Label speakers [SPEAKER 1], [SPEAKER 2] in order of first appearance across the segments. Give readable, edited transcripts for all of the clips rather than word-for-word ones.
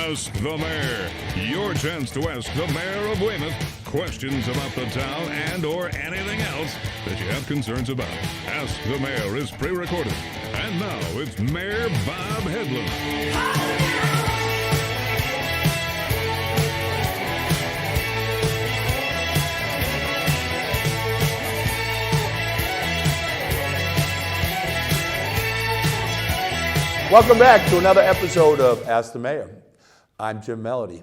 [SPEAKER 1] Ask the Mayor. Your chance to ask the Mayor of Weymouth questions about the town and or anything else that you have concerns about. Ask the Mayor is pre-recorded. And now it's Mayor Bob Hedlund.
[SPEAKER 2] Welcome back to another episode of Ask the Mayor. I'm Jim Melody.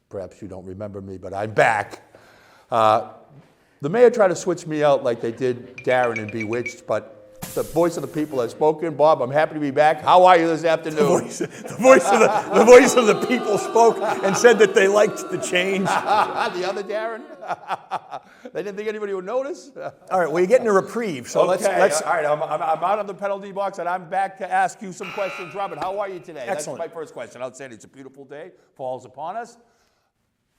[SPEAKER 2] Perhaps you don't remember me, but I'm back. The mayor tried to switch me out like they did Darren in Bewitched, but the voice of the people has spoken. Bob, I'm happy to be back. How are you this afternoon?
[SPEAKER 3] The voice of the people spoke and said that they liked the change.
[SPEAKER 2] The other Darren? They didn't think anybody would notice?
[SPEAKER 3] All right, well, you're getting a reprieve, so let's.
[SPEAKER 2] All right, I'm out of the penalty box, and I'm back to ask you some questions. Robert, how are you today?
[SPEAKER 3] Excellent.
[SPEAKER 2] That's my first question. Outstanding. It's a beautiful day. Fall's upon us.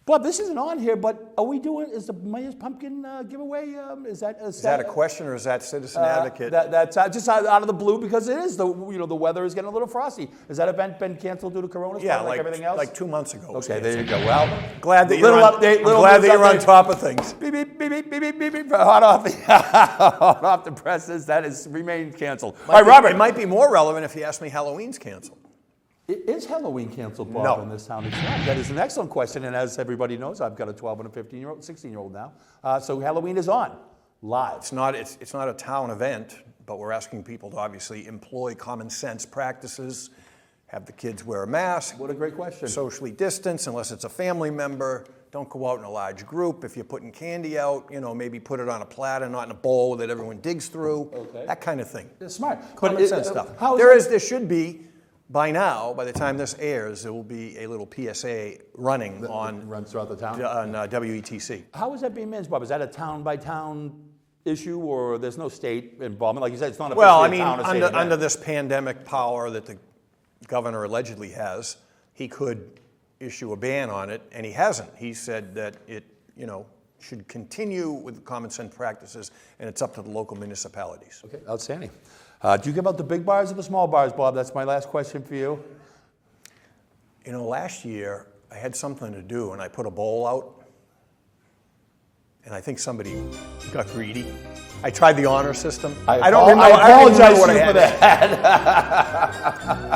[SPEAKER 2] Bob, this isn't on here, but is the mayor's pumpkin giveaway? Is that
[SPEAKER 3] a question, or is that citizen advocate?
[SPEAKER 2] That's just out of the blue, because it is the weather is getting a little frosty. Has that event been canceled due to Corona?
[SPEAKER 3] Yeah,
[SPEAKER 2] like everything else.
[SPEAKER 3] Like 2 months ago.
[SPEAKER 2] Okay, there you go. Well,
[SPEAKER 3] glad that you're on top of things.
[SPEAKER 2] Beep beep beep beep beep beep beep beep. Hot off the presses. That has remained canceled. All right, Robert.
[SPEAKER 3] It might be more relevant if you asked me Halloween's canceled.
[SPEAKER 2] Is Halloween canceled, Bob,
[SPEAKER 3] No.
[SPEAKER 2] in this town? It's not. That is an excellent question, and as everybody knows, I've got a 12 and a 15-year-old, 16-year-old now. So Halloween is on, live.
[SPEAKER 3] It's not a town event, but we're asking people to obviously employ common sense practices, have the kids wear a mask.
[SPEAKER 2] What a great question.
[SPEAKER 3] Socially distance, unless it's a family member. Don't go out in a large group. If you're putting candy out, maybe put it on a platter, not in a bowl that everyone digs through.
[SPEAKER 2] Okay.
[SPEAKER 3] That kind of thing.
[SPEAKER 2] It's smart.
[SPEAKER 3] Common sense stuff. There should be. By now, by the time this airs, there will be a little PSA running
[SPEAKER 2] runs throughout the town
[SPEAKER 3] on WETC.
[SPEAKER 2] How is that being managed, Bob? Is that a town-by-town issue, or there's no state involvement? Like you said, it's not a town or state event.
[SPEAKER 3] Under this pandemic power that the governor allegedly has, he could issue a ban on it, and he hasn't. He said that it, should continue with common sense practices, and it's up to the local municipalities.
[SPEAKER 2] Okay, outstanding. Do you give out the big bars or the small bars, Bob? That's my last question for you.
[SPEAKER 3] Last year, I had something to do, and I put a bowl out, and I think somebody got greedy. I tried the honor system.
[SPEAKER 2] I apologize to you for that.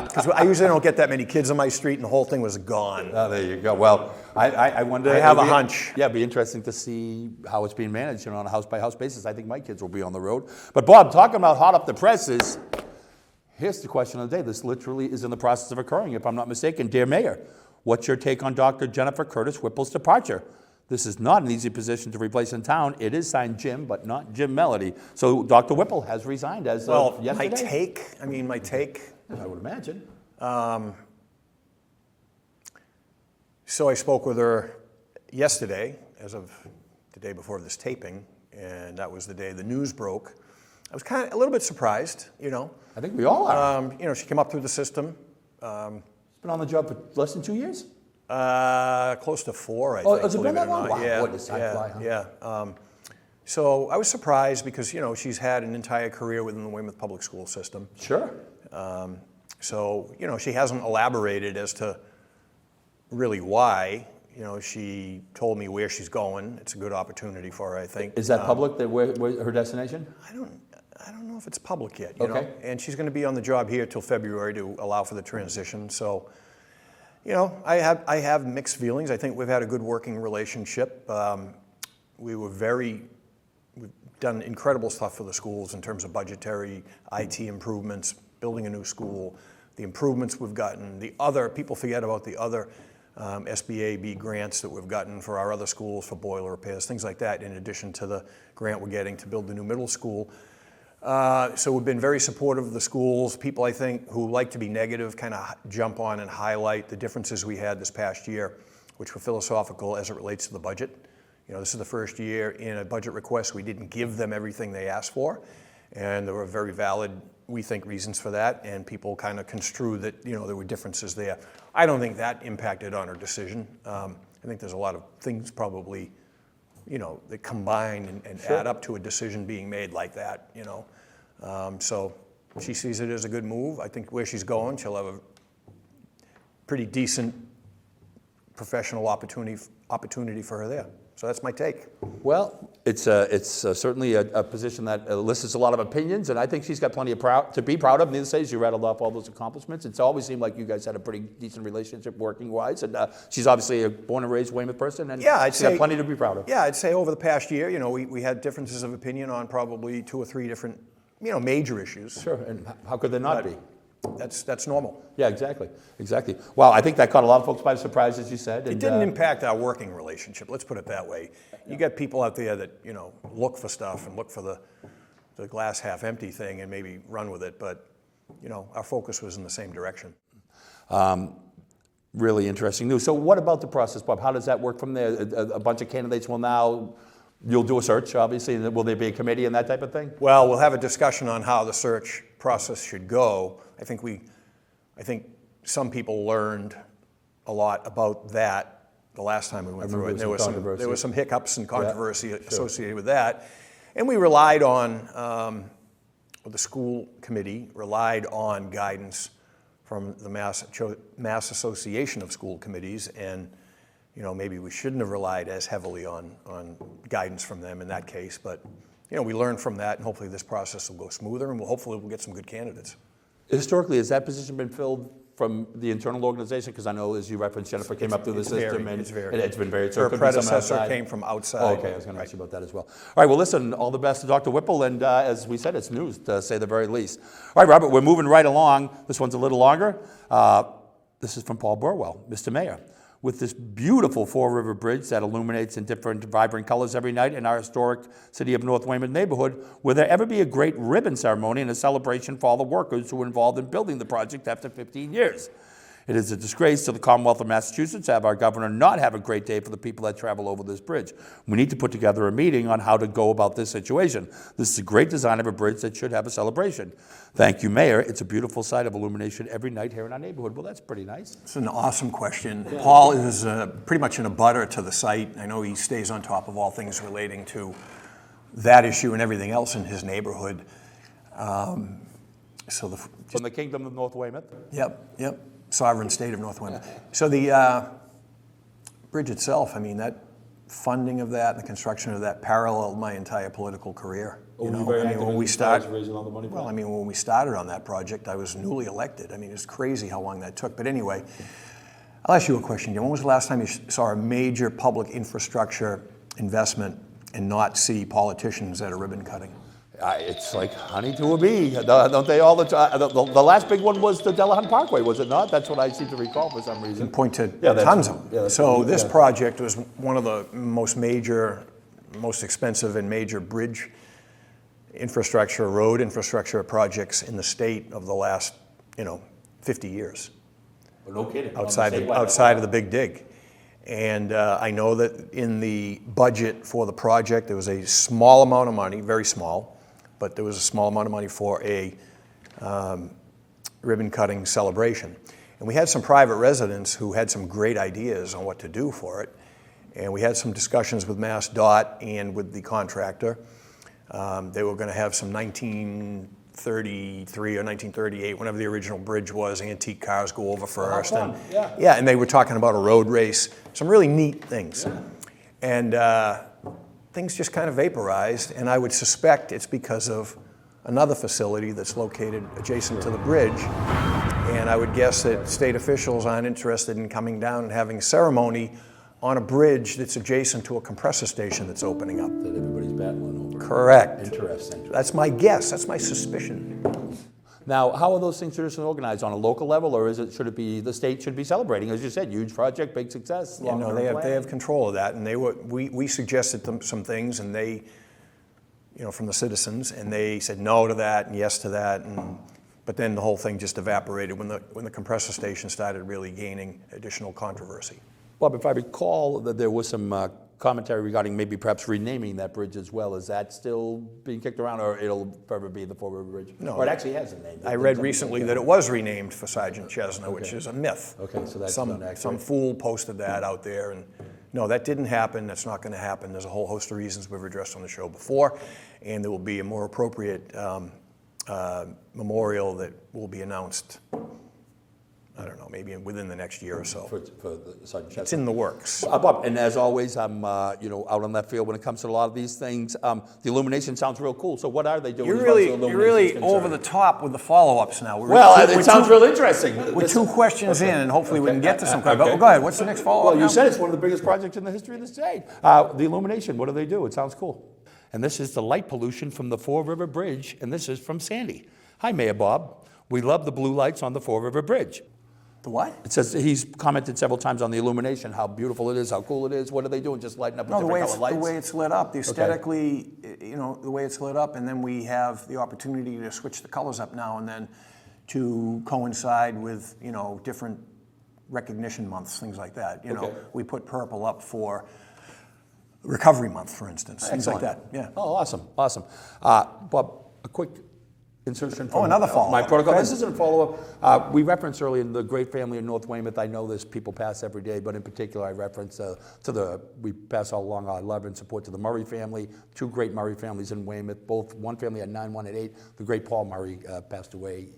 [SPEAKER 3] Because I usually don't get that many kids on my street, and the whole thing was gone.
[SPEAKER 2] Oh, there you go. Well, I wonder.
[SPEAKER 3] I have a hunch.
[SPEAKER 2] Yeah, it'd be interesting to see how it's being managed on a house-by-house basis. I think my kids will be on the road. But Bob, talking about hot up the presses, here's the question of the day. This literally is in the process of occurring, if I'm not mistaken. Dear Mayor, what's your take on Dr. Jennifer Curtis Whipple's departure? This is not an easy position to replace in town. It is signed Jim, but not Jim Melody. So Dr. Whipple has resigned as of yesterday.
[SPEAKER 3] My take.
[SPEAKER 2] I would imagine.
[SPEAKER 3] So I spoke with her yesterday, as of the day before this taping, and that was the day the news broke. I was kind of a little bit surprised,
[SPEAKER 2] I think we all are.
[SPEAKER 3] She came up through the system.
[SPEAKER 2] Been on the job for less than 2 years?
[SPEAKER 3] Close to 4, I think.
[SPEAKER 2] Has it been that long? Wow,
[SPEAKER 3] Yeah,
[SPEAKER 2] boy, does time fly, huh?
[SPEAKER 3] Yeah. So I was surprised because, she's had an entire career within the Weymouth public school system.
[SPEAKER 2] Sure.
[SPEAKER 3] So, she hasn't elaborated as to really why. She told me where she's going. It's a good opportunity for her, I think.
[SPEAKER 2] Is that public, where her destination?
[SPEAKER 3] I don't know if it's public yet,
[SPEAKER 2] Okay.
[SPEAKER 3] And she's going to be on the job here till February to allow for the transition. So, I have mixed feelings. I think we've had a good working relationship. We've done incredible stuff for the schools in terms of budgetary, IT improvements, building a new school, the improvements we've gotten, people forget about the other SBAB grants that we've gotten for our other schools for boiler repairs, things like that, in addition to the grant we're getting to build the new middle school. So we've been very supportive of the schools. People, I think, who like to be negative kind of jump on and highlight the differences we had this past year, which were philosophical as it relates to the budget. This is the first year in a budget request we didn't give them everything they asked for, and there were very valid, we think, reasons for that, and people kind of construe that, there were differences there. I don't think that impacted on our decision. I think there's a lot of things probably, that combine and
[SPEAKER 2] Sure.
[SPEAKER 3] add up to a decision being made like that, So she sees it as a good move. I think where she's going, she'll have a pretty decent professional opportunity for her there. So that's my take.
[SPEAKER 2] Well, it's certainly a position that elicits a lot of opinions, and I think she's got plenty to be proud of. Needless to say, as you rattled off all those accomplishments, it's always seemed like you guys had a pretty decent relationship working-wise, and she's obviously a born and raised Weymouth person, and she's got plenty to be proud of.
[SPEAKER 3] Yeah, I'd say over the past year, we had differences of opinion on probably 2 or 3 different, major issues.
[SPEAKER 2] Sure, and how could there not be?
[SPEAKER 3] That's normal.
[SPEAKER 2] Yeah, exactly. Well, I think that caught a lot of folks by surprise, as you said.
[SPEAKER 3] It didn't impact our working relationship, let's put it that way. You got people out there that, look for stuff and look for the glass half empty thing and maybe run with it, but, our focus was in the same direction.
[SPEAKER 2] Really interesting news. So what about the process, Bob? How does that work from there? A bunch of candidates will now, you'll do a search, obviously. Will there be a committee and that type of thing?
[SPEAKER 3] Well, we'll have a discussion on how the search process should go. I think some people learned a lot about that the last time we went through it. There was some hiccups and controversy associated with that. And we relied on, the school committee relied on guidance from the Mass Association of School Committees, and maybe we shouldn't have relied as heavily on guidance from them in that case, but we learned from that, and hopefully this process will go smoother, and hopefully we'll get some good candidates.
[SPEAKER 2] Historically, has that position been filled from the internal organization? Because I know, as you referenced, Jennifer came up through the system, and it's been varied. So
[SPEAKER 3] her predecessor came from outside.
[SPEAKER 2] Oh, okay, I was going to ask you about that as well. All right, well, listen, all the best to Dr. Whipple, and as we said, it's news, to say the very least. All right, Robert, we're moving right along. This one's a little longer. This is from Paul Burwell. Mr. Mayor, with this beautiful Four-River Bridge that illuminates in different vibrant colors every night in our historic city of North Weymouth neighborhood, will there ever be a great ribbon ceremony and a celebration for all the workers who were involved in building the project after 15 years? It is a disgrace to the Commonwealth of Massachusetts to have our governor not have a great day for the people that travel over this bridge. We need to put together a meeting on how to go about this situation. This is a great design of a bridge that should have a celebration. Thank you, Mayor. It's a beautiful sight of illumination every night here in our neighborhood. Well, that's pretty nice.
[SPEAKER 3] It's an awesome question. Yeah. Paul is pretty much in a butter to the site. I know he stays on top of all things relating to that issue and everything else in his neighborhood.
[SPEAKER 2] From the Kingdom of North Weymouth?
[SPEAKER 3] Yep. Sovereign state of North Weymouth. So the bridge itself, that funding of that and the construction of that paralleled my entire political career. When we started on that project, I was newly elected. It's crazy how long that took. But anyway, I'll ask you a question, Jim. When was the last time you saw a major public infrastructure investment and not see politicians at a ribbon cutting?
[SPEAKER 2] It's like honey to a bee, don't they all the time? The last big one was the Delahunt Parkway, was it not? That's what I seem to recall for some reason.
[SPEAKER 3] You point to tons of them. So this project was one of the most expensive and major bridge infrastructure, road infrastructure projects in the state of the last, 50 years.
[SPEAKER 2] No kidding.
[SPEAKER 3] Outside of the Big Dig. And I know that in the budget for the project, there was a small amount of money, very small, but there was a small amount of money for a ribbon cutting celebration. And we had some private residents who had some great ideas on what to do for it. And we had some discussions with MassDOT and with the contractor. They were going to have some 1933 or 1938, whenever the original bridge was, antique cars go over first. And they were talking about a road race, some really neat things. Yeah. And things just kind of vaporized, and I would suspect it's because of another facility that's located adjacent to the bridge. And I would guess that state officials aren't interested in coming down and having a ceremony on a bridge that's adjacent to a compressor station that's opening up.
[SPEAKER 2] That everybody's battling over.
[SPEAKER 3] Correct.
[SPEAKER 2] Interesting.
[SPEAKER 3] That's my guess. That's my suspicion.
[SPEAKER 2] Now, how are those things traditionally organized? On a local level, or should it be the state should be celebrating? As you said, huge project, big success.
[SPEAKER 3] They have control of that, and we suggested them some things, and they, from the citizens, and they said no to that and yes to that, but then the whole thing just evaporated when the compressor station started really gaining additional controversy.
[SPEAKER 2] Bob, if I recall, that there was some commentary regarding maybe perhaps renaming that bridge as well. Is that still being kicked around, or it'll forever be the Four-River Bridge?
[SPEAKER 3] No.
[SPEAKER 2] Or it actually has a name.
[SPEAKER 3] I read recently that it was renamed for Sergeant Chesna, which is a myth.
[SPEAKER 2] Okay, so that's
[SPEAKER 3] some fool posted that out there, and no, that didn't happen. That's not going to happen. There's a whole host of reasons we've addressed on the show before, and there will be a more appropriate memorial that will be announced, I don't know, maybe within the next year or so.
[SPEAKER 2] For the Sergeant Chester.
[SPEAKER 3] It's in the works.
[SPEAKER 2] Bob, and as always, I'm out on left field when it comes to a lot of these things. The illumination sounds real cool. So what are they doing?
[SPEAKER 3] You're
[SPEAKER 2] as far as
[SPEAKER 3] really,
[SPEAKER 2] the illumination's
[SPEAKER 3] you're really
[SPEAKER 2] concerned?
[SPEAKER 3] over the top with the follow-ups now.
[SPEAKER 2] It sounds real interesting.
[SPEAKER 3] We're 2 questions in, and hopefully we can get to some questions.
[SPEAKER 2] Okay.
[SPEAKER 3] But go ahead, what's the next follow-up
[SPEAKER 2] Well, you
[SPEAKER 3] now?
[SPEAKER 2] said it's one of the biggest projects in the history of the state. The illumination, what do they do? It sounds cool. And this is the light pollution from the Fall River Bridge, and this is from Sandy. Hi, Mayor Bob. We love the blue lights on the Fall River Bridge.
[SPEAKER 3] The what?
[SPEAKER 2] It says he's commented several times on the illumination, how beautiful it is, how cool it is. What are they doing? Just lighting up with
[SPEAKER 3] No, the
[SPEAKER 2] different
[SPEAKER 3] way,
[SPEAKER 2] color lights?
[SPEAKER 3] the way it's lit up, the aesthetically, the way it's lit up, and then we have the opportunity to switch the colors up now and then to coincide with, different recognition months, things like that. We put purple up for Recovery Month, for instance, things like that. Yeah.
[SPEAKER 2] Oh, awesome. Bob, a quick insertion from
[SPEAKER 3] another follow-up.
[SPEAKER 2] my protocol. This isn't a follow-up. We referenced earlier in the great family in North Weymouth. I know this, people pass every day, but in particular I reference we pass all along our love and support to the Murray family, 2 great Murray families in Weymouth, one family at 9, one at 8. The great Paul Murray passed away,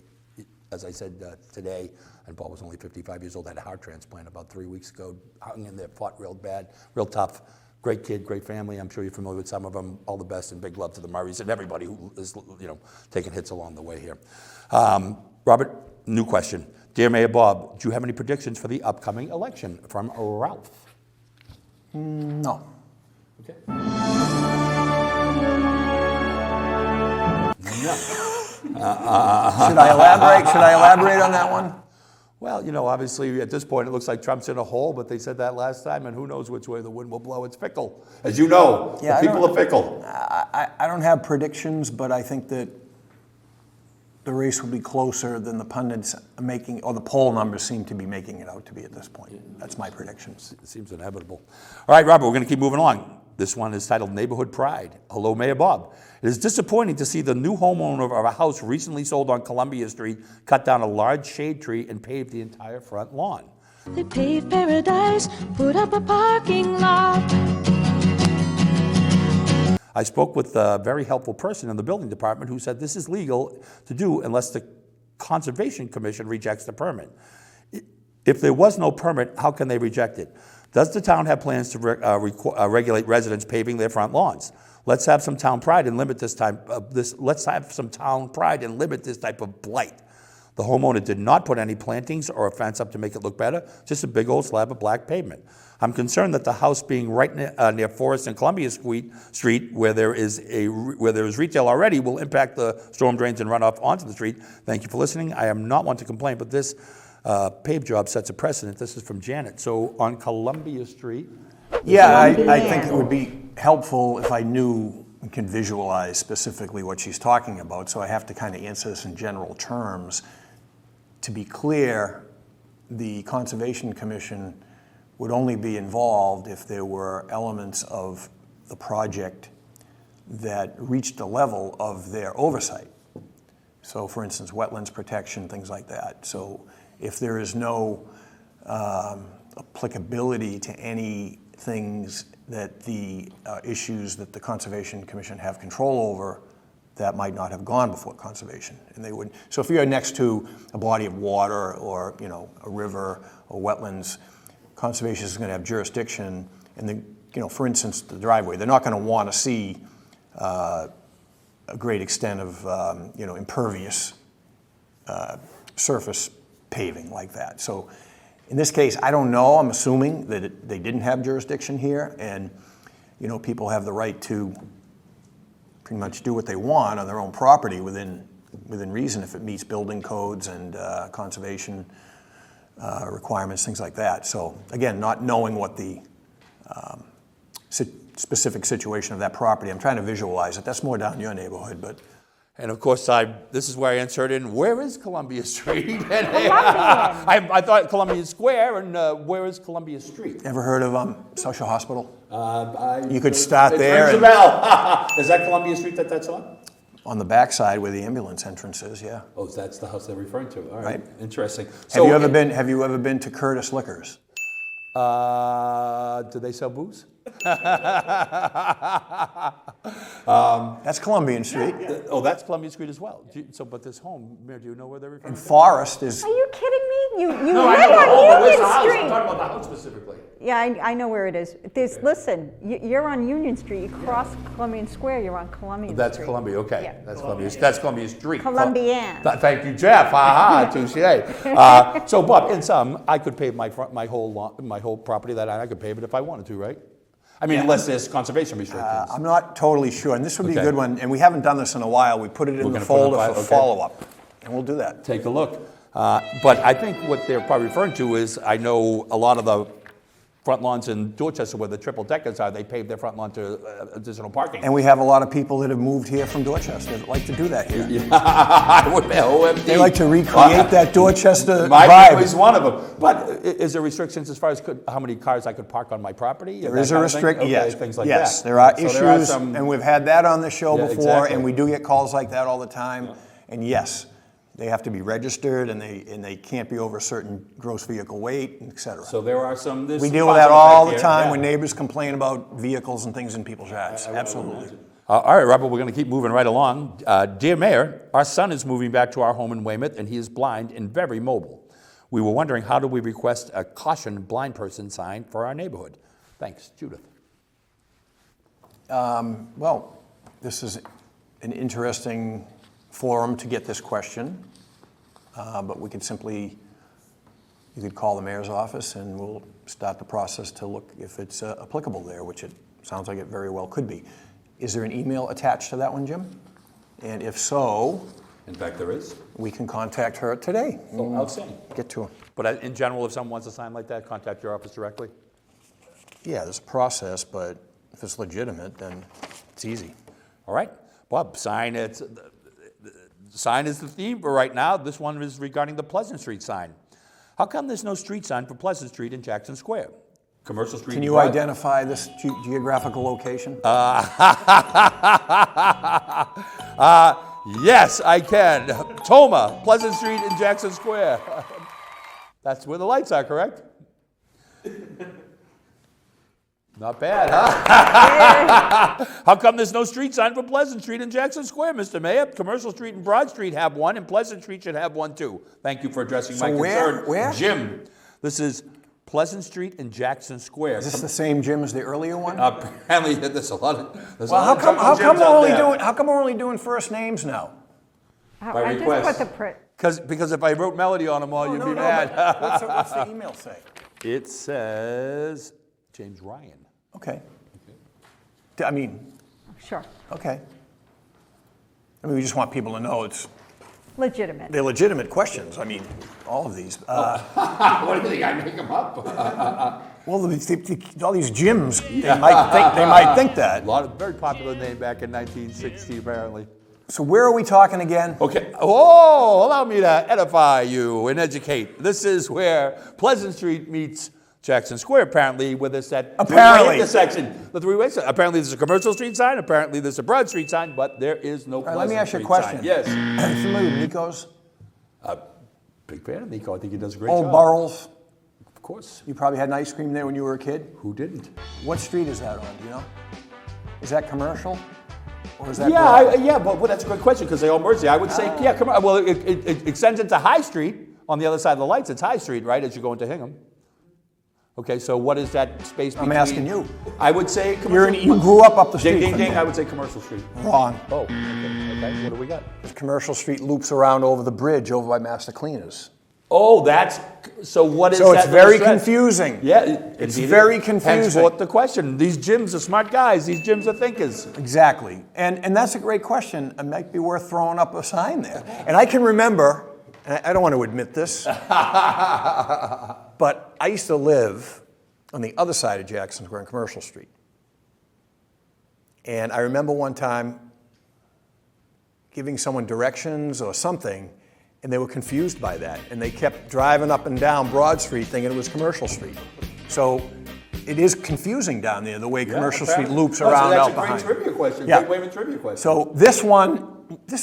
[SPEAKER 2] as I said, today, and Paul was only 55 years old, had a heart transplant about 3 weeks ago, hung in there, fought real bad, real tough. Great kid, great family. I'm sure you're familiar with some of them. All the best and big love to the Murrays and everybody who is, taking hits along the way here. Robert, new question. Dear Mayor Bob, do you have any predictions for the upcoming election? From Ralph.
[SPEAKER 3] No.
[SPEAKER 2] Okay. No.
[SPEAKER 3] Should I elaborate? Should I elaborate on that one?
[SPEAKER 2] Well, obviously at this point it looks like Trump's in a hole, but they said that last time, and who knows which way the wind will blow. It's fickle, as you know.
[SPEAKER 3] Yeah,
[SPEAKER 2] the people are fickle.
[SPEAKER 3] I don't have predictions, but I think that the race will be closer than the pundits are making, or the poll numbers seem to be making it out to be at this point. That's my predictions.
[SPEAKER 2] It seems inevitable. All right, Robert, we're going to keep moving along. This one is titled Neighborhood Pride. Hello, Mayor Bob. It is disappointing to see the new homeowner of a house recently sold on Columbia Street cut down a large shade tree and pave the entire front lawn.
[SPEAKER 4] They paved paradise, put up a parking lot.
[SPEAKER 2] I spoke with a very helpful person in the building department who said this is legal to do unless the Conservation Commission rejects the permit. If there was no permit, how can they reject it? Does the town have plans to regulate residents paving their front lawns? Let's have some town pride and limit this type of blight. The homeowner did not put any plantings or a fence up to make it look better, just a big old slab of black pavement. I'm concerned that the house being right near Forest and Columbia Street, where there is retail already, will impact the storm drains and runoff onto the street. Thank you for listening. I am not one to complain, but this pave job sets a precedent. This is from Janet. So on Columbia Street.
[SPEAKER 3] Yeah, I think it would be helpful if I knew and could visualize specifically what she's talking about. So I have to kind of answer this in general terms. To be clear, the Conservation Commission would only be involved if there were elements of the project that reached the level of their oversight. So for instance, wetlands protection, things like that. So if there is no applicability to any things that the issues that the Conservation Commission have control over, that might not have gone before conservation, and they would. So if you're next to a body of water or a river or wetlands, conservation is going to have jurisdiction. And for instance, the driveway, they're not going to want to see a great extent of impervious surface paving like that. So in this case, I don't know. I'm assuming that they didn't have jurisdiction here, and people have the right to pretty much do what they want on their own property within reason if it meets building codes and conservation requirements, things like that. So again, not knowing what the specific situation of that property, I'm trying to visualize it. That's more down your neighborhood, but.
[SPEAKER 2] And of course, this is where I insert in, where is Columbia Street? I thought Columbia Square, and where is Columbia Street?
[SPEAKER 3] Ever heard of Social Hospital? You could
[SPEAKER 2] It
[SPEAKER 3] start there.
[SPEAKER 2] rings a bell. Is that Columbia Street that's on?
[SPEAKER 3] On the backside where the ambulance entrance is, yeah.
[SPEAKER 2] Oh, that's the house they're referring to. All right.
[SPEAKER 3] Right.
[SPEAKER 2] Interesting.
[SPEAKER 3] Have you ever been to Curtis Liquors?
[SPEAKER 2] Do they sell booze?
[SPEAKER 3] That's Columbian Street.
[SPEAKER 2] Oh, that's Columbia Street as well. But this home, Mayor, do you know where they're referring
[SPEAKER 3] And
[SPEAKER 2] to?
[SPEAKER 3] Forest is.
[SPEAKER 5] Are you kidding me? You
[SPEAKER 2] No, I
[SPEAKER 5] live
[SPEAKER 2] know, but where's the
[SPEAKER 5] Union
[SPEAKER 2] house? I'm
[SPEAKER 5] Street.
[SPEAKER 2] talking about the house specifically.
[SPEAKER 5] Yeah, I know where it is. Listen, you're on Union Street. You cross Columbian Square, you're on Columbian
[SPEAKER 2] That's
[SPEAKER 5] Street.
[SPEAKER 2] Columbia, okay.
[SPEAKER 5] Yeah.
[SPEAKER 2] That's Columbia Street.
[SPEAKER 5] Columbian.
[SPEAKER 2] Thank you, Jeff. Aha, touche. So, Bob, in sum, I could pave my whole property that I could pave it if I wanted to, right? I mean, unless there's conservation restrictions.
[SPEAKER 3] I'm not totally sure, and this would be a
[SPEAKER 2] Okay.
[SPEAKER 3] good one, and we haven't done this in a while. We put it in the
[SPEAKER 2] gonna put it in
[SPEAKER 3] folder
[SPEAKER 2] the
[SPEAKER 3] for
[SPEAKER 2] file, okay.
[SPEAKER 3] follow-up, and we'll do that.
[SPEAKER 2] Take a look. But I think what they're probably referring to is, I know a lot of the front lawns in Dorchester where the triple deckers are, they pave their front lawn to additional parking.
[SPEAKER 3] And we have a lot of people that have moved here from Dorchester that like to do that here.
[SPEAKER 2] OMD.
[SPEAKER 3] They like to recreate that Dorchester
[SPEAKER 2] My
[SPEAKER 3] vibe.
[SPEAKER 2] family's one of them. But is there restrictions as far as how many cars I could park on my property?
[SPEAKER 3] There is a restriction, yes.
[SPEAKER 2] Things like
[SPEAKER 3] yes,
[SPEAKER 2] that.
[SPEAKER 3] there are
[SPEAKER 2] So
[SPEAKER 3] issues,
[SPEAKER 2] some-
[SPEAKER 3] and we've had that on the show
[SPEAKER 2] Yeah,
[SPEAKER 3] before,
[SPEAKER 2] exactly.
[SPEAKER 3] and we do get calls like that all the time. And yes, they have to be registered, and they can't be over a certain gross vehicle weight, et cetera.
[SPEAKER 2] So there are some.
[SPEAKER 3] We deal with that all the time when neighbors complain about vehicles and things in people's yards. Absolutely.
[SPEAKER 2] All right, Robert, we're going to keep moving right along. Dear Mayor, our son is moving back to our home in Weymouth, and he is blind and very mobile. We were wondering, how do we request a caution blind person sign for our neighborhood? Thanks, Judith.
[SPEAKER 3] Well, this is an interesting forum to get this question, but we could simply, you could call the mayor's office and we'll start the process to look if it's applicable there, which it sounds like it very well could be. Is there an email attached to that one, Jim? And if so,
[SPEAKER 2] In fact, there is.
[SPEAKER 3] we can contact her today.
[SPEAKER 2] Oh, outstanding.
[SPEAKER 3] Get to her.
[SPEAKER 2] But in general, if someone wants a sign like that, contact your office directly?
[SPEAKER 3] Yeah, there's a process, but if it's legitimate, then it's easy.
[SPEAKER 2] All right. Bob, sign it. Sign is the theme for right now. This one is regarding the Pleasant Street sign. How come there's no street sign for Pleasant Street in Jackson Square? Commercial Street.
[SPEAKER 3] Can you identify this geographical location?
[SPEAKER 2] Yes, I can. Toma, Pleasant Street in Jackson Square. That's where the lights are, correct? Not bad, huh? How come there's no street sign for Pleasant Street in Jackson Square, Mr. Mayor? Commercial Street and Broad Street have one, and Pleasant Street should have one too. Thank you for addressing my concern.
[SPEAKER 3] Where?
[SPEAKER 2] Jim, this is Pleasant Street and Jackson Square.
[SPEAKER 3] Is this the same Jim as the earlier one?
[SPEAKER 2] Apparently, there's a lot of.
[SPEAKER 3] Well, how come we're only doing first names now?
[SPEAKER 2] By
[SPEAKER 5] I just
[SPEAKER 2] request.
[SPEAKER 5] put the print.
[SPEAKER 2] Because if I wrote Melody on them all, you'd be mad.
[SPEAKER 3] but what's the email say?
[SPEAKER 2] It says James Ryan.
[SPEAKER 3] Okay. I mean,
[SPEAKER 5] Sure.
[SPEAKER 3] okay. I mean, we just want people to know
[SPEAKER 5] Legitimate.
[SPEAKER 3] they're legitimate questions. I mean, all of these.
[SPEAKER 2] What do you think? I make them up?
[SPEAKER 3] Well, all these gyms, they might think that.
[SPEAKER 2] Very popular name back in 1960, apparently.
[SPEAKER 3] So where are we talking again?
[SPEAKER 2] Okay. Oh, allow me to edify you and educate. This is where Pleasant Street meets Jackson Square, apparently, with this at
[SPEAKER 3] Apparently.
[SPEAKER 2] intersection. The three-way sign. Apparently, there's a Commercial Street sign. Apparently, there's a Broad Street sign, but there is no
[SPEAKER 3] All right,
[SPEAKER 2] Pleasant
[SPEAKER 3] let me ask you a
[SPEAKER 2] Street
[SPEAKER 3] question.
[SPEAKER 2] sign. Yes.
[SPEAKER 3] Are you familiar with Nico's?
[SPEAKER 2] Big fan of Nico. I think he does a great
[SPEAKER 3] Old
[SPEAKER 2] job.
[SPEAKER 3] Burrells.
[SPEAKER 2] Of course.
[SPEAKER 3] You probably had an ice cream there when you were a kid.
[SPEAKER 2] Who didn't?
[SPEAKER 3] What street is that on? Do you know? Is that commercial? Or is that
[SPEAKER 2] But that's a good question because they all merge there. I would say, come on. Well, it extends into High Street. On the other side of the lights, it's High Street, right, as you go into Hingham. Okay, so what is that space between?
[SPEAKER 3] I'm asking you.
[SPEAKER 2] I would say commercial.
[SPEAKER 3] You grew up the street.
[SPEAKER 2] Ding, ding,
[SPEAKER 3] from
[SPEAKER 2] ding.
[SPEAKER 3] there.
[SPEAKER 2] I would say Commercial Street.
[SPEAKER 3] Wrong.
[SPEAKER 2] Oh, okay. What do we got?
[SPEAKER 3] Commercial Street loops around over the bridge over by Master Cleaners.
[SPEAKER 2] Oh, so what is that?
[SPEAKER 3] So it's very
[SPEAKER 2] stretch?
[SPEAKER 3] confusing.
[SPEAKER 2] Yeah,
[SPEAKER 3] It's
[SPEAKER 2] indeed.
[SPEAKER 3] very confusing.
[SPEAKER 2] Henceforth the question. These gyms are smart guys. These gyms are thinkers.
[SPEAKER 3] Exactly. And that's a great question. It might be worth throwing up a sign there. And I can remember, and I don't want to admit this, but I used to live on the other side of Jackson Square on Commercial Street. And I remember one time giving someone directions or something, and they were confused by that. And they kept driving up and down Broad Street thinking it was Commercial Street. So it is confusing down there, the way Commercial Street loops around out behind.
[SPEAKER 2] That's a great trivia question.
[SPEAKER 3] Yeah.
[SPEAKER 2] Great Weymouth trivia question.
[SPEAKER 3] So this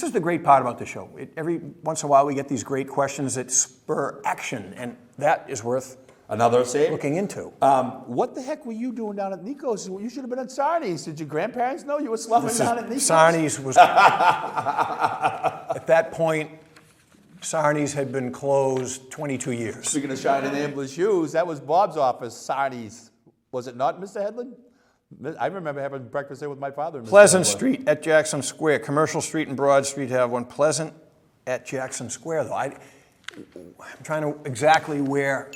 [SPEAKER 3] is the great part about the show. Every once in a while we get these great questions that spur action, and that is worth
[SPEAKER 2] Another save.
[SPEAKER 3] looking into.
[SPEAKER 2] What the heck were you doing down at Nico's? You should have been at Sarni's. Did your grandparents know you were sloughing down at Nico's?
[SPEAKER 3] Sarni's was, at that point, Sarni's had been closed 22 years.
[SPEAKER 2] Speaking of shining ambulance shoes, that was Bob's office, Sarni's. Was it not, Mr. Hedlund? I remember having breakfast there with my father. Mr.
[SPEAKER 3] Pleasant
[SPEAKER 2] Hedlund.
[SPEAKER 3] Street at Jackson Square. Commercial Street and Broad Street have one. Pleasant at Jackson Square, though. I'm trying to exactly where.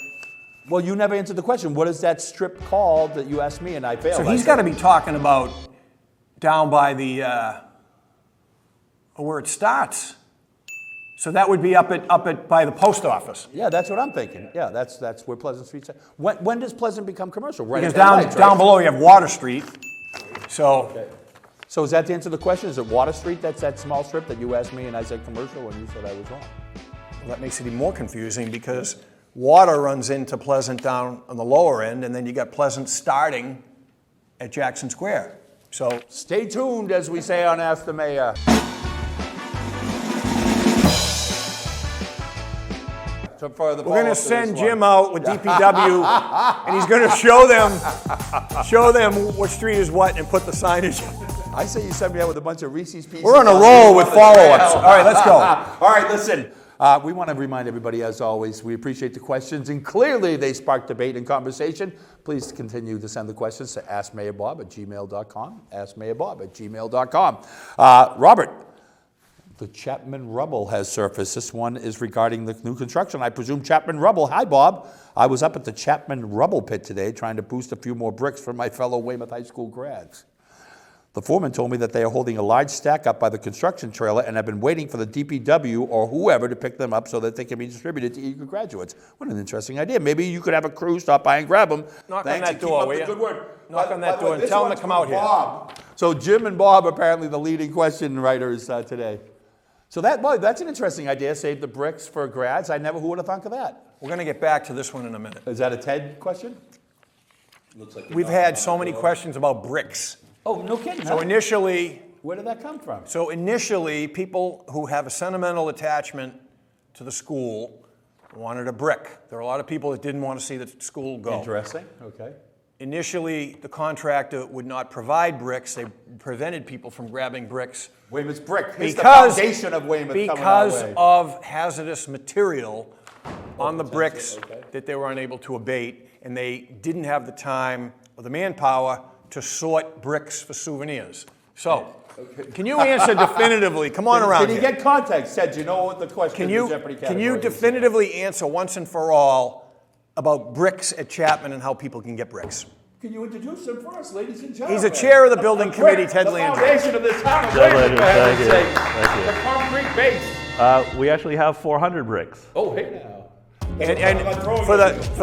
[SPEAKER 2] Well, you never answered the question. What is that strip called that you asked me and I failed?
[SPEAKER 3] So he's got to be talking about down by the where it starts. So that would be up at by the post office.
[SPEAKER 2] Yeah, that's what I'm thinking. Yeah, that's where Pleasant Street's at. When does Pleasant become commercial? Right
[SPEAKER 3] Because
[SPEAKER 2] at that
[SPEAKER 3] down
[SPEAKER 2] light, right?
[SPEAKER 3] down below you have Water Street. So
[SPEAKER 2] Okay. So is that to answer the question? Is it Water Street? That's that small strip that you asked me and I said commercial and you said I was wrong.
[SPEAKER 3] that makes it even more confusing because water runs into Pleasant down on the lower end, and then you got Pleasant starting at Jackson Square. So
[SPEAKER 2] Stay tuned, as we say on Ask the Mayor. So for the
[SPEAKER 3] we're going to
[SPEAKER 2] follow-up
[SPEAKER 3] send
[SPEAKER 2] this
[SPEAKER 3] Jim
[SPEAKER 2] one.
[SPEAKER 3] out with DPW, and he's going to show them what street is what and put the signage.
[SPEAKER 2] I say you send me out with a bunch of Reese's Pieces.
[SPEAKER 3] We're on a roll with follow-ups. All right, let's go.
[SPEAKER 2] All right, listen. We want to remind everybody, as always, we appreciate the questions, and clearly they spark debate and conversation. Please continue to send the questions to askmayorbob@gmail.com, askmayorbob@gmail.com. Robert, the Chapman rubble has surfaced. This one is regarding the new construction. I presume Chapman rubble. Hi, Bob. I was up at the Chapman rubble pit today trying to boost a few more bricks for my fellow Weymouth High School grads. The foreman told me that they are holding a large stack up by the construction trailer and have been waiting for the DPW or whoever to pick them up so that they can be distributed to eager graduates. What an interesting idea. Maybe you could have a crew stop by and grab them.
[SPEAKER 3] Knock on
[SPEAKER 2] Thanks,
[SPEAKER 3] that
[SPEAKER 2] and keep
[SPEAKER 3] door,
[SPEAKER 2] up
[SPEAKER 3] will
[SPEAKER 2] the
[SPEAKER 3] ya?
[SPEAKER 2] good work.
[SPEAKER 3] Knock on that
[SPEAKER 2] By the
[SPEAKER 3] door
[SPEAKER 2] way,
[SPEAKER 3] and
[SPEAKER 2] this
[SPEAKER 3] tell 'em to
[SPEAKER 2] one's
[SPEAKER 3] come
[SPEAKER 2] from
[SPEAKER 3] out here.
[SPEAKER 2] Bob. So Jim and Bob are apparently the leading question writers today. So that's an interesting idea, save the bricks for grads. Who would have thunk of that?
[SPEAKER 3] We're going to get back to this one in a minute.
[SPEAKER 2] Is that a Ted question? Looks like
[SPEAKER 3] We've had so many questions about bricks.
[SPEAKER 2] Oh, no kidding.
[SPEAKER 3] So
[SPEAKER 2] huh?
[SPEAKER 3] initially,
[SPEAKER 2] Where did that come from?
[SPEAKER 3] people who have a sentimental attachment to the school wanted a brick. There are a lot of people that didn't want to see the school go.
[SPEAKER 2] Interesting. Okay.
[SPEAKER 3] Initially, the contractor would not provide bricks. They prevented people from grabbing bricks
[SPEAKER 2] Weymouth's brick. It's the
[SPEAKER 3] because,
[SPEAKER 2] foundation of Weymouth coming our
[SPEAKER 3] because
[SPEAKER 2] way.
[SPEAKER 3] of hazardous material on the bricks
[SPEAKER 2] okay.
[SPEAKER 3] that they were unable to abate, and they didn't have the time or the manpower to sort bricks for souvenirs. So, can you answer definitively? Come on around
[SPEAKER 2] Can you
[SPEAKER 3] here.
[SPEAKER 2] get context? Ted, you know what the question
[SPEAKER 3] Can
[SPEAKER 2] in
[SPEAKER 3] you,
[SPEAKER 2] the Jeopardy
[SPEAKER 3] can you
[SPEAKER 2] category is.
[SPEAKER 3] definitively answer once and for all about bricks at Chapman and how people can get bricks?
[SPEAKER 2] Can you introduce him for us, ladies and gentlemen?
[SPEAKER 3] He's a chair of the building committee, Ted
[SPEAKER 2] the
[SPEAKER 3] Landry.
[SPEAKER 2] foundation of this town of
[SPEAKER 6] Ted
[SPEAKER 2] Weymouth,
[SPEAKER 6] Landry,
[SPEAKER 2] for heaven's
[SPEAKER 6] thank you.
[SPEAKER 2] sake.
[SPEAKER 6] Thank you.
[SPEAKER 2] The concrete base.
[SPEAKER 6] We actually have 400 bricks.
[SPEAKER 2] Oh, hey now.
[SPEAKER 3] And for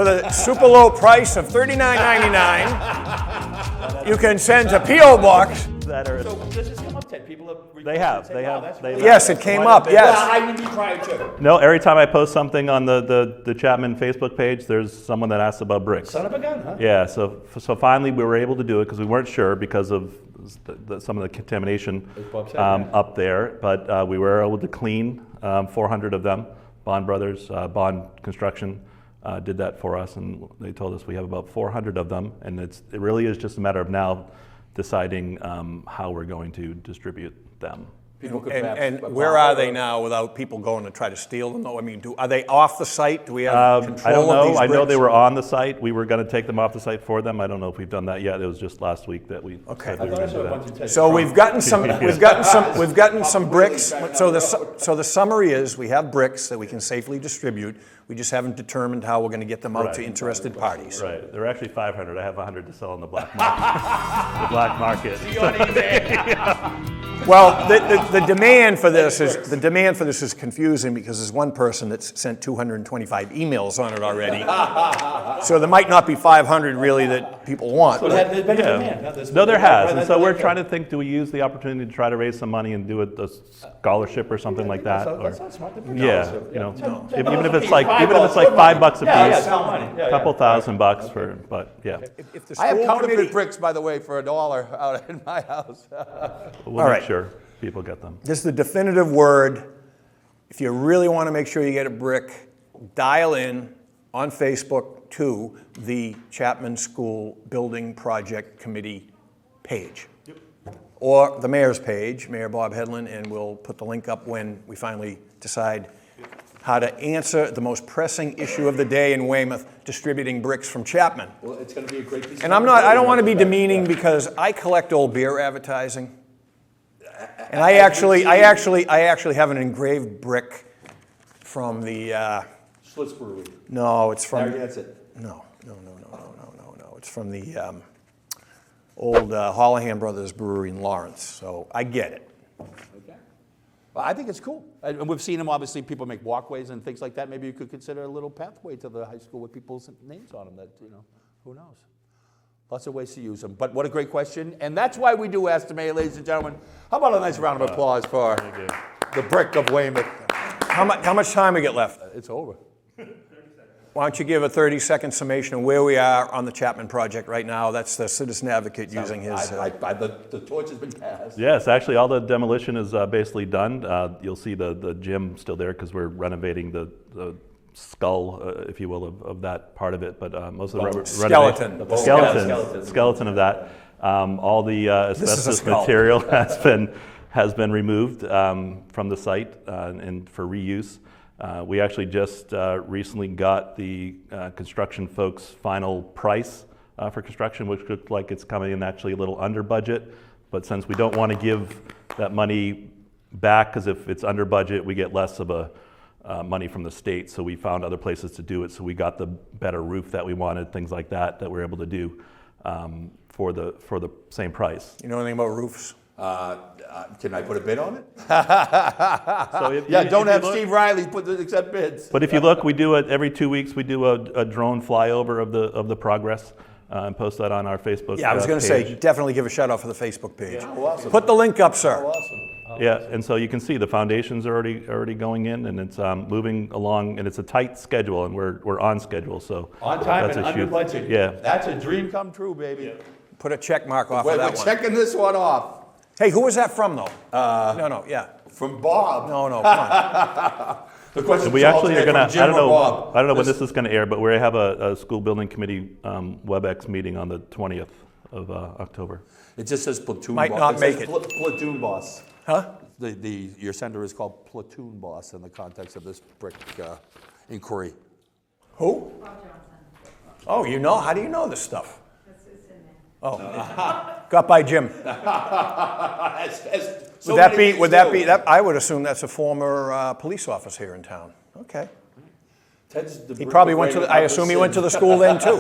[SPEAKER 3] the super low price of $39.99, you can send to P.O. Box.
[SPEAKER 6] That are,
[SPEAKER 2] So does this come up, Ted? People have
[SPEAKER 6] They have,
[SPEAKER 2] requested,
[SPEAKER 6] they
[SPEAKER 2] say, wow,
[SPEAKER 6] have,
[SPEAKER 2] that's
[SPEAKER 6] they-
[SPEAKER 2] really
[SPEAKER 3] Yes,
[SPEAKER 2] nice.
[SPEAKER 3] it came up, yes.
[SPEAKER 2] Well, I would be prior to.
[SPEAKER 6] no, every time I post something on the Chapman Facebook page, there's someone that asks about bricks.
[SPEAKER 2] Son of a gun, huh?
[SPEAKER 6] Yeah, so finally we were able to do it because we weren't sure because of some of the contamination
[SPEAKER 2] Bob said, yeah.
[SPEAKER 6] up there, but we were able to clean 400 of them. Bond Brothers, Bond Construction did that for us, and they told us we have about 400 of them, and it really is just a matter of now deciding how we're going to distribute them.
[SPEAKER 2] People could
[SPEAKER 3] And
[SPEAKER 2] perhaps
[SPEAKER 3] where are they now without people going to try to steal them? I mean, are they off the site? Do we have control
[SPEAKER 6] I don't
[SPEAKER 3] of
[SPEAKER 6] know.
[SPEAKER 3] these
[SPEAKER 6] I know they
[SPEAKER 3] bricks?
[SPEAKER 6] were on the site. We were going to take them off the site for them. I don't know if we've done that yet. It was just last week that we
[SPEAKER 3] Okay.
[SPEAKER 6] said we were going to do that.
[SPEAKER 3] So we've gotten some bricks. So the summary is we have bricks that we can safely distribute. We just haven't determined how we're going to get them out to
[SPEAKER 6] Right.
[SPEAKER 3] interested parties.
[SPEAKER 6] Right. There are actually 500. I have 100 to sell on the black market. The black market.
[SPEAKER 3] Well, the demand for this is confusing because there's one person that's sent 225 emails on it already. So there might not be 500 really that people want.
[SPEAKER 2] So
[SPEAKER 3] but-
[SPEAKER 2] there's been a
[SPEAKER 6] Yeah.
[SPEAKER 2] demand, huh? There's
[SPEAKER 6] No,
[SPEAKER 2] been
[SPEAKER 6] there
[SPEAKER 2] a demand.
[SPEAKER 6] has. And
[SPEAKER 2] Right,
[SPEAKER 6] so we're
[SPEAKER 2] that's
[SPEAKER 6] trying to think, do we use the opportunity to try to raise some money and do a scholarship or something like that?
[SPEAKER 2] That
[SPEAKER 6] or-
[SPEAKER 2] sounds smart.
[SPEAKER 6] Yeah, you know, even if it's
[SPEAKER 2] $5
[SPEAKER 6] like $5 a
[SPEAKER 2] Yeah,
[SPEAKER 6] piece,
[SPEAKER 2] tell money. Yeah,
[SPEAKER 6] couple
[SPEAKER 2] yeah.
[SPEAKER 6] $1,000 for, but yeah.
[SPEAKER 3] If the
[SPEAKER 2] I have
[SPEAKER 3] school
[SPEAKER 2] counterfeit
[SPEAKER 3] committee-
[SPEAKER 2] bricks, by the way, for $1 out in my house.
[SPEAKER 6] We'll
[SPEAKER 3] All
[SPEAKER 6] make
[SPEAKER 3] right.
[SPEAKER 6] sure people get them.
[SPEAKER 3] This is the definitive word. If you really want to make sure you get a brick, dial in on Facebook to the Chapman School Building Project Committee page. Or the mayor's page, Mayor Bob Hedlund, and we'll put the link up when we finally decide how to answer the most pressing issue of the day in Weymouth, distributing bricks from Chapman.
[SPEAKER 2] Well, it's going to be a great piece.
[SPEAKER 3] And I don't want to be demeaning because I collect old beer advertising. And I actually have an engraved brick from the,
[SPEAKER 2] Schlitz Brewery.
[SPEAKER 3] no, it's from,
[SPEAKER 2] Narragansett.
[SPEAKER 3] no. It's from the old Hollahan Brothers Brewery in Lawrence, so I get it.
[SPEAKER 2] Okay. Well, I think it's cool. And we've seen them, obviously, people make walkways and things like that. Maybe you could consider a little pathway to the high school with people's names on them that, who knows? Lots of ways to use them. But what a great question. And that's why we do Ask the Mayor, ladies and gentlemen. How about a nice round of applause for the brick of Weymouth?
[SPEAKER 3] How much time we get left?
[SPEAKER 2] It's over.
[SPEAKER 3] Why don't you give a 30-second summation of where we are on the Chapman project right now? That's the citizen advocate using his...
[SPEAKER 2] The torch has been passed.
[SPEAKER 6] Yes, actually, all the demolition is basically done. You'll see the gym still there because we're renovating the skull, if you will, of that part of it. But most of the
[SPEAKER 3] skeleton.
[SPEAKER 6] skeleton of that. All the asbestos material has been removed from the site and for reuse. We actually just recently got the construction folks' final price for construction, which looks like it's coming in actually a little under budget. But since we don't want to give that money back, because if it's under budget, we get less of a money from the state. So we found other places to do it. So we got the better roof that we wanted, things like that we're able to do for the same price.
[SPEAKER 3] You know anything about roofs?
[SPEAKER 2] Can I put a bid on it?
[SPEAKER 6] So
[SPEAKER 2] don't have Steve Riley accept bids.
[SPEAKER 6] But if you look, we do it every 2 weeks. We do a drone flyover of the progress and post that on our Facebook.
[SPEAKER 3] Yeah, I was going to say, definitely give a shout out for the Facebook page.
[SPEAKER 2] Yeah, awesome.
[SPEAKER 3] Put the link up, sir.
[SPEAKER 2] Awesome.
[SPEAKER 6] Yeah, and so you can see the foundations are already going in, and it's moving along, and it's a tight schedule, and we're on schedule. So
[SPEAKER 2] on time
[SPEAKER 6] that's
[SPEAKER 2] and
[SPEAKER 6] a
[SPEAKER 2] under
[SPEAKER 6] huge-
[SPEAKER 2] budget.
[SPEAKER 6] Yeah,
[SPEAKER 2] That's a dream come true, baby.
[SPEAKER 3] Put a check mark off
[SPEAKER 2] We're
[SPEAKER 3] of that one.
[SPEAKER 2] checking this one off.
[SPEAKER 3] Hey, who was that from, though? Yeah.
[SPEAKER 2] From Bob.
[SPEAKER 3] No, come on.
[SPEAKER 2] The question
[SPEAKER 6] we actually are gonna.
[SPEAKER 2] I don't
[SPEAKER 6] know when this is going to air, but we have a school building committee WebEx meeting on the 20th of October.
[SPEAKER 2] It just says platoon
[SPEAKER 3] Might
[SPEAKER 2] boss.
[SPEAKER 3] not make
[SPEAKER 2] says
[SPEAKER 3] it.
[SPEAKER 2] Platoon boss.
[SPEAKER 3] Huh?
[SPEAKER 2] Your sender is called platoon boss in the context of this brick inquiry.
[SPEAKER 3] Who? Oh, you know? How do you know this stuff? Oh, got by Jim. Would that be? I would assume that's a former police officer here in town. Okay. He probably went to. I assume he went to the school then too.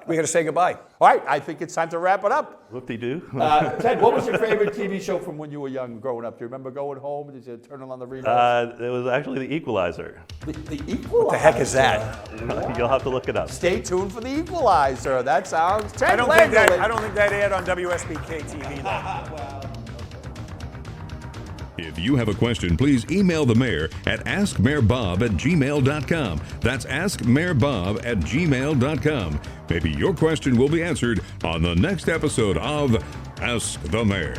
[SPEAKER 3] We got to say goodbye.
[SPEAKER 2] All right, I think it's time to wrap it up.
[SPEAKER 6] Whoop-de-doo.
[SPEAKER 2] Ted, what was your favorite TV show from when you were young, growing up? Do you remember going home? Did you turn on the remote?
[SPEAKER 6] It was actually The Equalizer.
[SPEAKER 2] The Equalizer.
[SPEAKER 3] What the heck is that?
[SPEAKER 6] You'll have to look it up.
[SPEAKER 2] Stay tuned for The Equalizer. That sounds. Ted
[SPEAKER 3] I don't think that aired on WSBK TV though.
[SPEAKER 1] If you have a question, please email the mayor at askmayorbob@gmail.com. That's askmayorbob@gmail.com. Maybe your question will be answered on the next episode of Ask the Mayor.